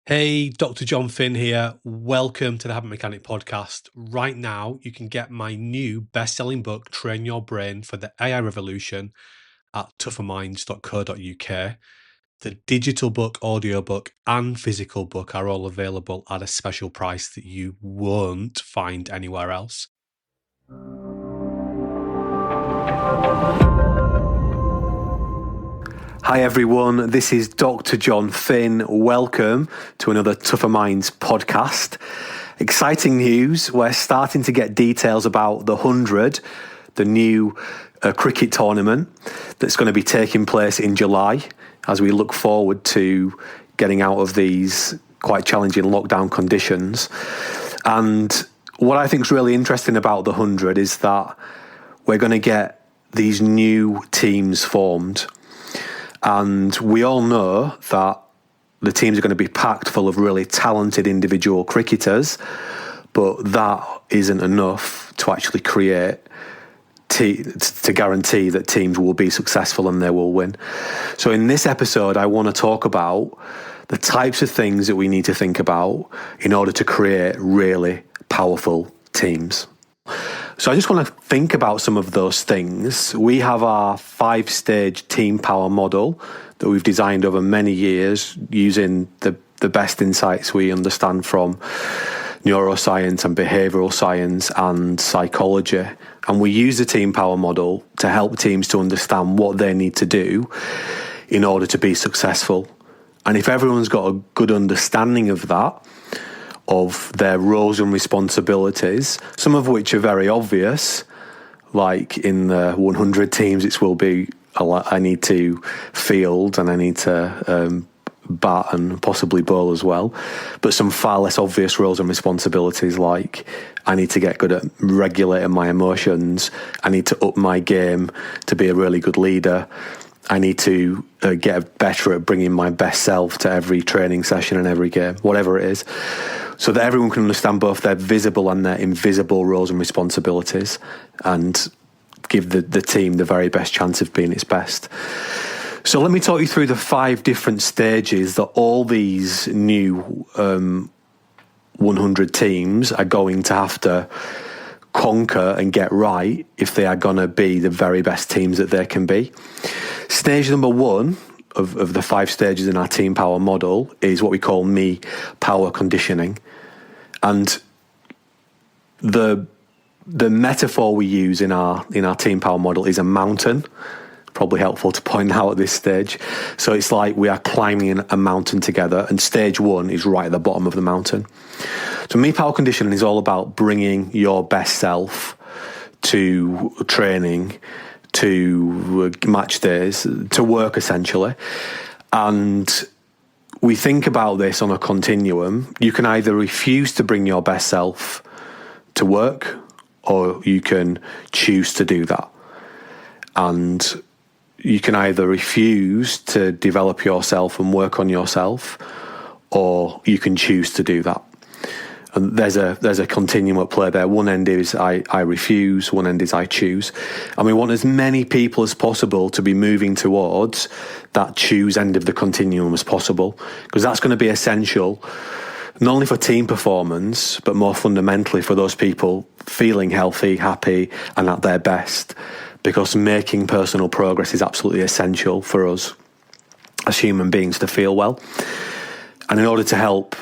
Hey, Dr. Jon Finn here. Welcome to the Habit Mechanic podcast. Right now, you can get my new best-selling book, Train Your Brain for the AI Revolution, at tougherminds.co.uk. The digital book, audiobook, and physical book are all available at a special price that you won't find anywhere else. Hi everyone, this is Dr. Jon Finn. Welcome to another Tougher Minds podcast. Exciting news, we're starting to get details about the 100, the new cricket tournament that's going to be taking place in July as we look forward to getting out of these quite challenging lockdown conditions. And what I think is really interesting about the 100 is that we're going to get these new teams formed. And we all know that the teams are going to be packed full of really talented individual cricketers, but that isn't enough to actually create, to guarantee that teams will be successful and they will win. So in this episode, I want to talk about the types of things that we need to think about in order to create really powerful teams. So I just want to think about some of those things. We have our 5-stage team power model that we've designed over many years using the best insights we understand from neuroscience and behavioural science and psychology. And we use the team power model to help teams to understand what they need to do in order to be successful. And if everyone's got a good understanding of that, of their roles and responsibilities, some of which are very obvious, like in the 100 teams, it will be I need to field and I need to bat and possibly bowl as well. But some far less obvious roles and responsibilities, like I need to get good at regulating my emotions, I need to up my game to be a really good leader, I need to get better at bringing my best self to every training session and every game, whatever it is, so that everyone can understand both their visible and their invisible roles and responsibilities and give the team the very best chance of being its best. So let me talk you through the 5 different stages that all these new 100 teams are going to have to conquer and get right if they are going to be the very best teams that they can be. Stage number 1 of the 5 stages in our team power model is what we call me power conditioning. And the metaphor we use in our team power model is a mountain. Probably helpful to point out at this stage. So it's like we are climbing a mountain together, and stage 1 is right at the bottom of the mountain. So me power conditioning is all about bringing your best self to training, to match days, to work essentially. And we think about this on a continuum. You can either refuse to bring your best self to work, or you can choose to do that. And you can either refuse to develop yourself and work on yourself, or you can choose to do that. And there's a continuum at play there. One end is I refuse, one end is I choose. And we want as many people as possible to be moving towards that choose end of the continuum as possible, because that's going to be essential, not only for team performance, but more fundamentally for those people feeling healthy, happy, and at their best, because making personal progress is absolutely essential for us as human beings to feel well. And in order to help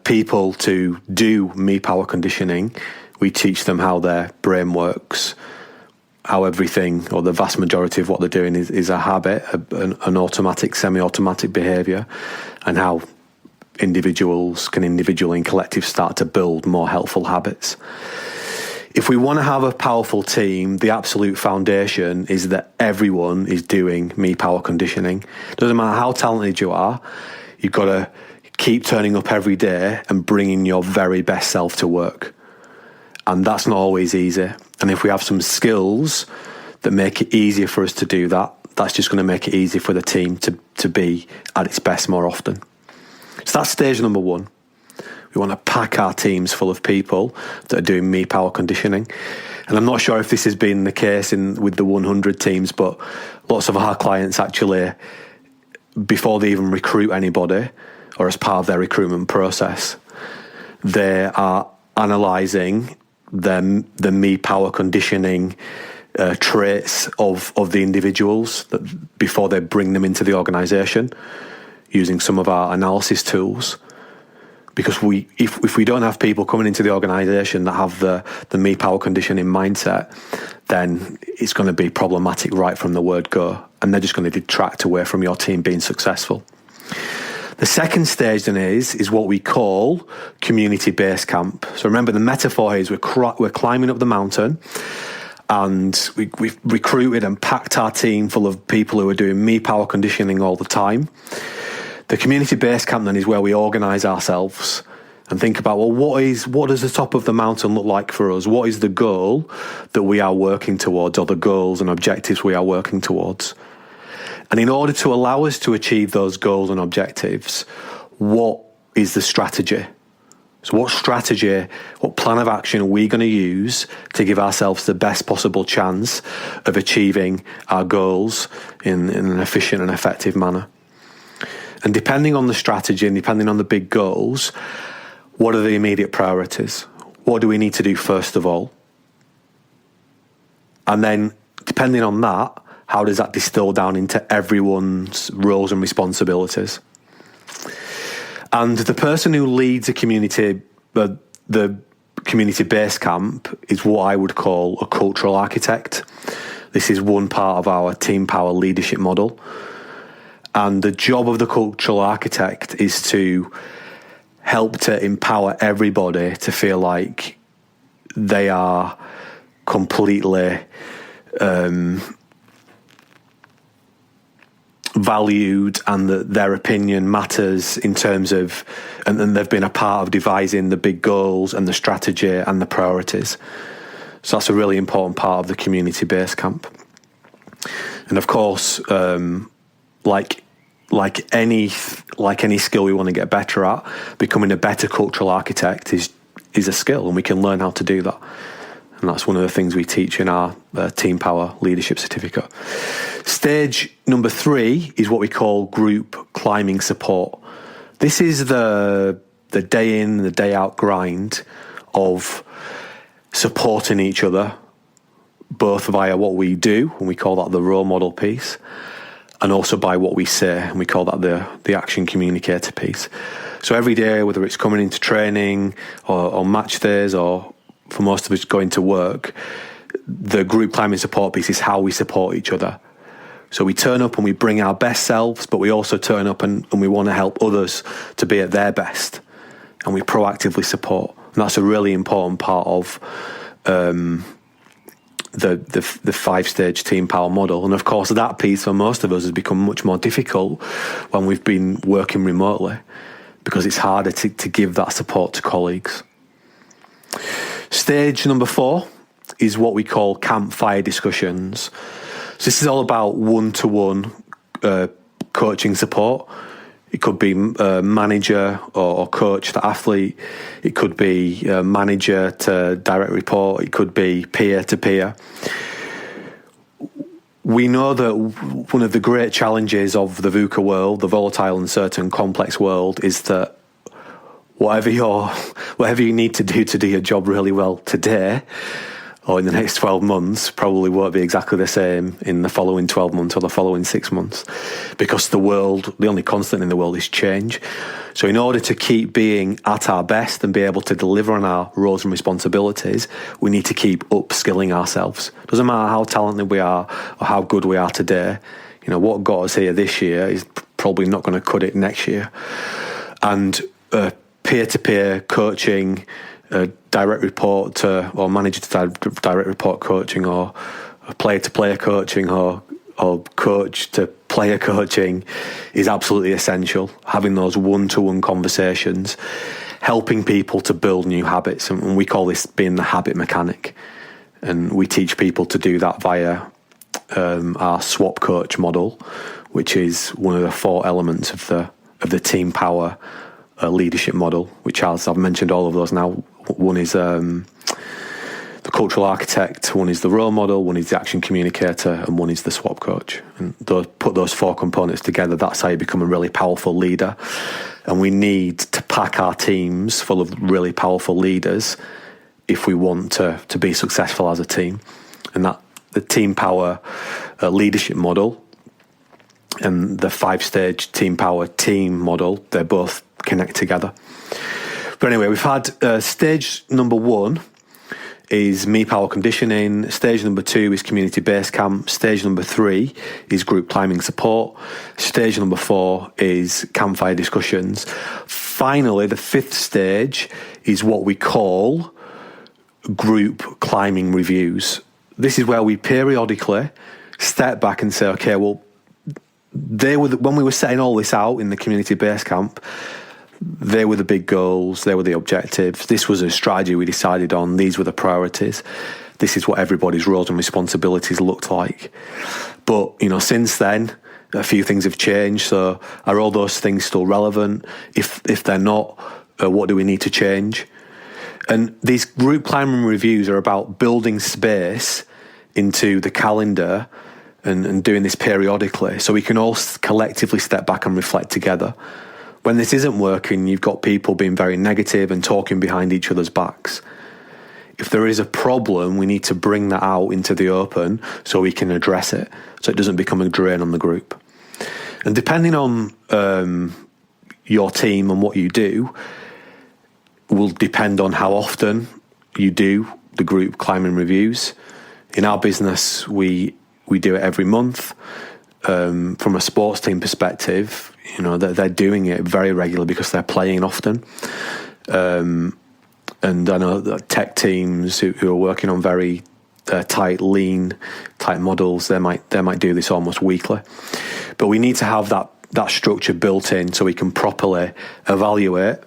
people to do me power conditioning, we teach them how their brain works, how everything, or the vast majority of what they're doing is a habit, an automatic, semi-automatic behaviour, and how individuals can individually and collective start to build more helpful habits. If we want to have a powerful team, the absolute foundation is that everyone is doing me power conditioning. Doesn't matter how talented you are, you've got to keep turning up every day and bringing your very best self to work. And that's not always easy. And if we have some skills that make it easier for us to do that, that's just going to make it easier for the team to be at its best more often. So that's stage number 1. We want to pack our teams full of people that are doing me power conditioning. And I'm not sure if this has been the case with the 100 teams, but lots of our clients actually, before they even recruit anybody, or as part of their recruitment process, they are analysing the me power conditioning traits of the individuals before they bring them into the organisation, using some of our analysis tools. Because if we don't have people coming into the organisation that have the me power conditioning mindset, then it's going to be problematic right from the word go, and they're just going to detract away from your team being successful. The second stage then is what we call community base camp. So remember, the metaphor is we're climbing up the mountain, and we've recruited and packed our team full of people who are doing me power conditioning all the time. The community base camp then is where we organise ourselves and think about, well, what does the top of the mountain look like for us? What is the goal that we are working towards, or the goals and objectives we are working towards? And in order to allow us to achieve those goals and objectives, what is the strategy? So what strategy, what plan of action are we going to use to give ourselves the best possible chance of achieving our goals in an efficient and effective manner? And depending on the strategy and depending on the big goals, what are the immediate priorities? What do we need to do first of all? And then, depending on that, how does that distill down into everyone's roles and responsibilities? And the person who leads a community, the community base camp, is what I would call a cultural architect. This is one part of our team power leadership model. And the job of the cultural architect is to help to empower everybody to feel like they are completely valued, and that their opinion matters in terms of, and then they've been a part of devising the big goals and the strategy and the priorities. So that's a really important part of the community base camp. And of course, like any skill we want to get better at, becoming a better cultural architect is a skill, and we can learn how to do that. And that's one of the things we teach in our Team Power Leadership Certificate. Stage number 3 is what we call group climbing support. This is the day in, the day out grind of supporting each other, both via what we do, and we call that the role model piece, and also by what we say, and we call that the action communicator piece. So every day, whether it's coming into training or match days, or for most of us going to work, the group climbing support piece is how we support each other. So we turn up and we bring our best selves, but we also turn up and we want to help others to be at their best, and we proactively support. And that's a really important part of the 5-stage team power model. And of course, that piece for most of us has become much more difficult when we've been working remotely, because it's harder to give that support to colleagues. Stage number 4 is what we call campfire discussions. So this is all about one-to-one coaching support. It could be manager or coach to athlete. It could be manager to direct report. It could be peer to peer. We know that one of the great challenges of the VUCA world, the volatile, uncertain, complex world, is that whatever you need to do your job really well today, or in the next 12 months, probably won't be exactly the same in the following 12 months or the following 6 months, because the only constant in the world is change. So in order to keep being at our best and be able to deliver on our roles and responsibilities, we need to keep upskilling ourselves. Doesn't matter how talented we are or how good we are today, what got us here this year is probably not going to cut it next year. And peer-to-peer coaching, direct report to, or manager to direct report coaching, or player-to-player coaching, or coach to player coaching is absolutely essential. Having those one-to-one conversations, helping people to build new habits, and we call this being the habit mechanic. And we teach people to do that via our swap coach model, which is one of the 4 elements of the team power leadership model, which has, I've mentioned all of those now. One is the cultural architect, one is the role model, one is the action communicator, and one is the swap coach. And put those 4 components together, that's how you become a really powerful leader. And we need to pack our teams full of really powerful leaders if we want to be successful as a team. And that the Team Power leadership model and the 5-stage Team Power team model, they both connect together. But anyway, we've had stage number 1 is Me Power Conditioning. Stage number 2 is Community Base Camp. Stage number 3 is Group Climbing Support. Stage number 4 is Campfire Discussions. Finally, the 5th stage is what we call Group Climbing Reviews. This is where we periodically step back and say, okay, well, when we were setting all this out in the Community Base Camp, they were the big goals, they were the objectives. This was a strategy we decided on. These were the priorities. This is what everybody's roles and responsibilities looked like. But, since then, a few things have changed. So are all those things still relevant? If they're not, what do we need to change? And these group climbing reviews are about building space into the calendar and doing this periodically so we can all collectively step back and reflect together. When this isn't working, you've got people being very negative and talking behind each other's backs. If there is a problem, we need to bring that out into the open so we can address it, so it doesn't become a drain on the group. And depending on your team and what you do, will depend on how often you do the group climbing reviews. In our business, we do it every month. From a sports team perspective, they're doing it very regularly because they're playing often. And I know that tech teams who are working on very tight models, they might do this almost weekly. But we need to have that structure built in so we can properly evaluate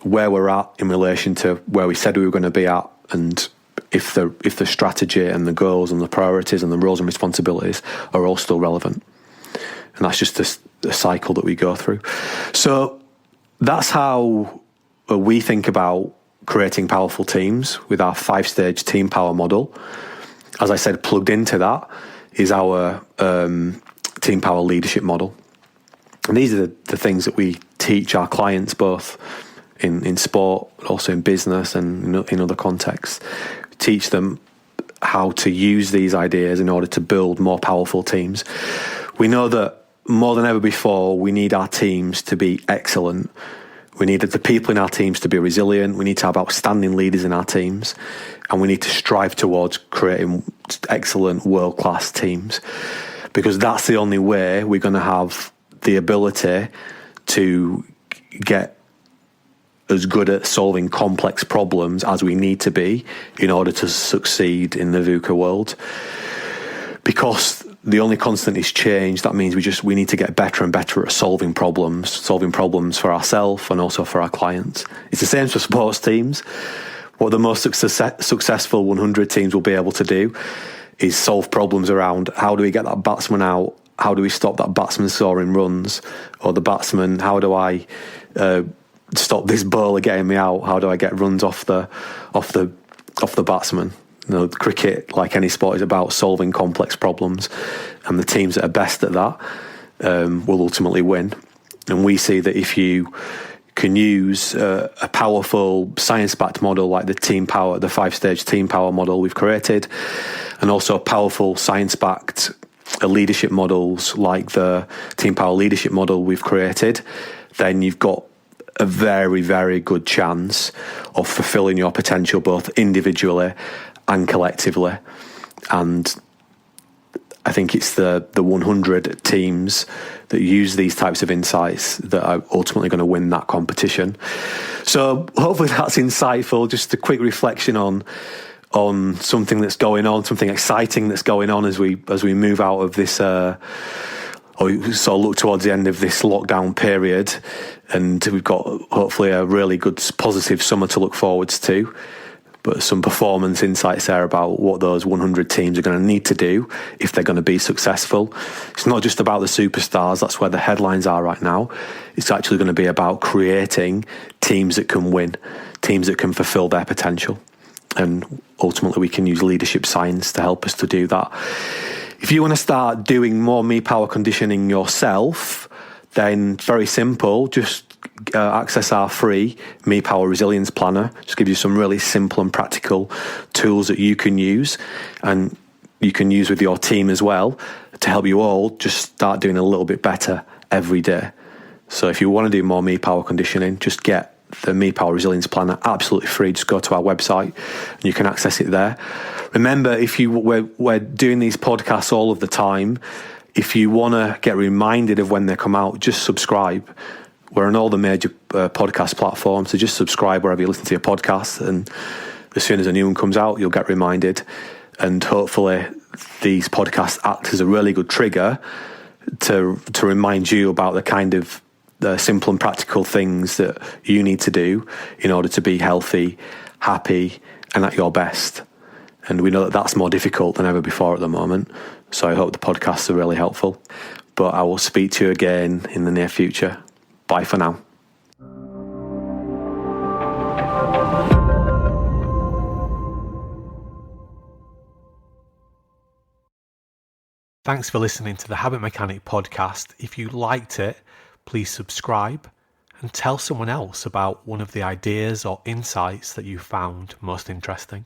where we're at in relation to where we said we were going to be at, and if the strategy and the goals and the priorities and the roles and responsibilities are all still relevant. And that's just a cycle that we go through. So that's how we think about creating powerful teams with our 5-stage Team Power model. As I said, plugged into that is our Team Power leadership model. And these are the things that we teach our clients, both in sport, but also in business and in other contexts. Teach them how to use these ideas in order to build more powerful teams. We know that more than ever before, we need our teams to be excellent. We need the people in our teams to be resilient. We need to have outstanding leaders in our teams. And we need to strive towards creating excellent world-class teams, because that's the only way we're going to have the ability to get as good at solving complex problems as we need to be in order to succeed in the VUCA world. Because the only constant is change, that means we need to get better and better at solving problems for ourselves and also for our clients. It's the same for sports teams. What the most successful 100 teams will be able to do is solve problems around how do we get that batsman out, how do we stop that batsman scoring runs, or the batsman, how do I stop this bowler getting me out, how do I get runs off the batsman. Cricket, like any sport, is about solving complex problems, and the teams that are best at that will ultimately win. And we see that if you can use a powerful science-backed model like the 5-stage Team Power model we've created, and also powerful science-backed leadership models like the Team Power leadership model we've created, then you've got a very, very good chance of fulfilling your potential both individually and collectively. And I think it's the 100 teams that use these types of insights that are ultimately going to win that competition. So hopefully that's insightful. Just a quick reflection on something that's going on, something exciting that's going on as we move out of this or sort of look towards the end of this lockdown period, and we've got hopefully a really good positive summer to look forwards to. But some performance insights there about what those 100 teams are going to need to do if they're going to be successful. It's not just about the superstars, that's where the headlines are right now. It's actually going to be about creating teams that can win, teams that can fulfill their potential. And ultimately, we can use leadership science to help us to do that. If you want to start doing more Me Power conditioning yourself, then very simple, just access our free Me Power Resilience Planner. Just give you some really simple and practical tools that you can use, and you can use with your team as well, to help you all just start doing a little bit better every day. So if you want to do more Me Power conditioning, just get the Me Power Resilience Planner absolutely free. Just go to our website and you can access it there. Remember, we're doing these podcasts all of the time. If you want to get reminded of when they come out, just subscribe. We're on all the major podcast platforms, so just subscribe wherever you listen to your podcast, and as soon as a new one comes out, you'll get reminded. And hopefully these podcasts act as a really good trigger to remind you about the kind of simple and practical things that you need to do in order to be healthy, happy, and at your best. And we know that that's more difficult than ever before at the moment. So I hope the podcasts are really helpful. But I will speak to you again in the near future. Bye for now. Thanks for listening to the Habit Mechanic podcast. If you liked it, please subscribe and tell someone else about one of the ideas or insights that you found most interesting.